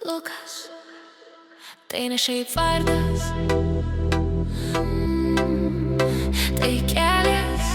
Lukas, tai ne šiaip vardas, tai kelias.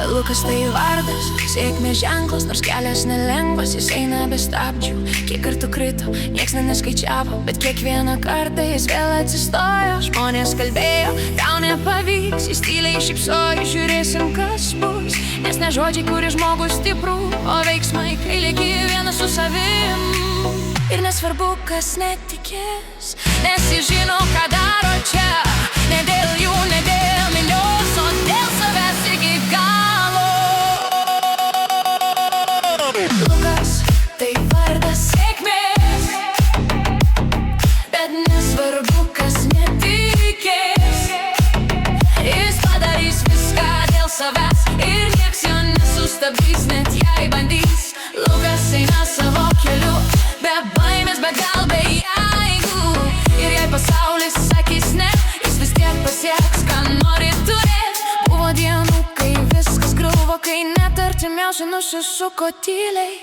Lukas tai vardas, sėkmės ženklas, nors kelias nelengvas, jis eina be stabdžių. Kiek kartų krito, nieks neskaičiavo, bet kiekvieną kartą jis vėl atsistojo. Žmonės kalbėjo, tau nepavyks, jis tyliai šypsojo, žiūrėsim kas bus. Nes ne žodžiai kuria žmogų stiprų, o veiksmai, kai lieki vienas su savim. Ir nesvarbu kas netikės, nes jis žino ką daro čia. Ne dėl jų, ne dėl minios, o dėl savęs iki galo. Lukas tai vardas sėkmės, bet nesvarbu kas netikės. Jis padarys viską dėl savęs ir nieks jo nesustabdys, net jei bandys. Lukas eina savo keliu, be baimės, be gal be jeigu. Ir jei pasaulis sakys ne, jis vis tiek pasieks, ką nori turėt. Buvo dienų, kai viskas griuvo, kai net artimiausi nusisuko tyliai.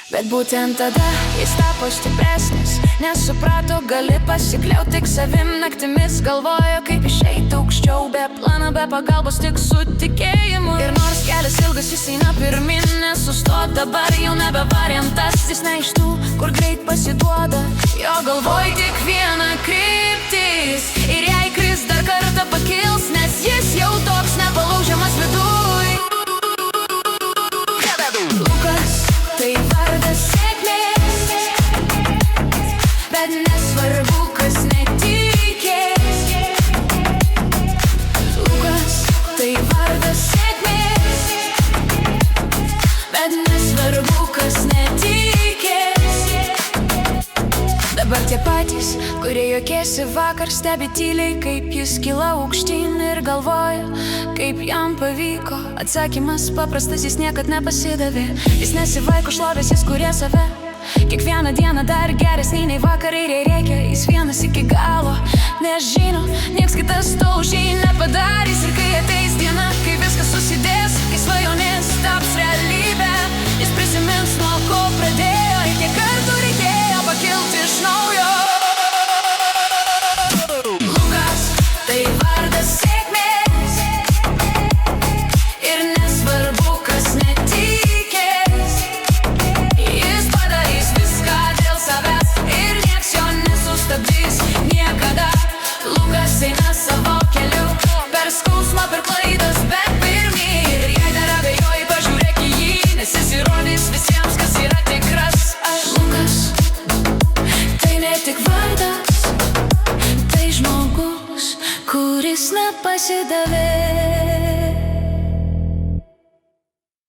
Bet būtent tada jis tapo stipresnis, nes suprato, gali pasikliaut tik savim. Naktimis galvojo, kaip išeit aukščiau, be plano, be pagalbos, tik su tikėjimu. Ir nors kelias ilgas, jis eina pirmin, nesustot dabar jau nebe variantas. Jis ne iš tų, kur greit pasiduoda, jo galvoj tik viena kryptis. Ir jei kris dar kartą pakils, nes jis jau toks nepalaužiamas viduj. Lukas tai vardas sėkmės, bet nesvarbu kas netikės. Lukas tai vardas sėkmės, bet nesvarbu kas netikės. Dabar tie patys, kurie juokėsi vakar, stebi tyliai, kaip jis kyla aukštyn ir galvoja, kaip jam pavyko. Atsakymas paprastas, jis niekad nepasidavė. Jis nesivaiko šlovės, jis kuria save. Kiekvieną dieną dar geresnį nei vakar ir jei reikia, jis vienas iki galo. Nes žino, nieks kitas to už jį nepadarys. Ir kai ateis diena, kai viskas susidės, kai svajonės taps realybė, jis prisimins, nuo ko pradėjo ir kiek kartų reikėjo pakilti iš naujo. Lukas tai vardas sėkmės, ir nesvarbu kas netikės. Jis padarys viską dėl savęs ir nieks jo nesustabdys niekada. Lukas eina savo keliu, per skausmą, per klaidas, bet pirmyn. Ir jei dar abejoji, pažiūrėk į jį, nes jis įrodys visiems, kas yra tikras. Lukas tai ne tik vardas, tai žmogus, kuris nepasidavė.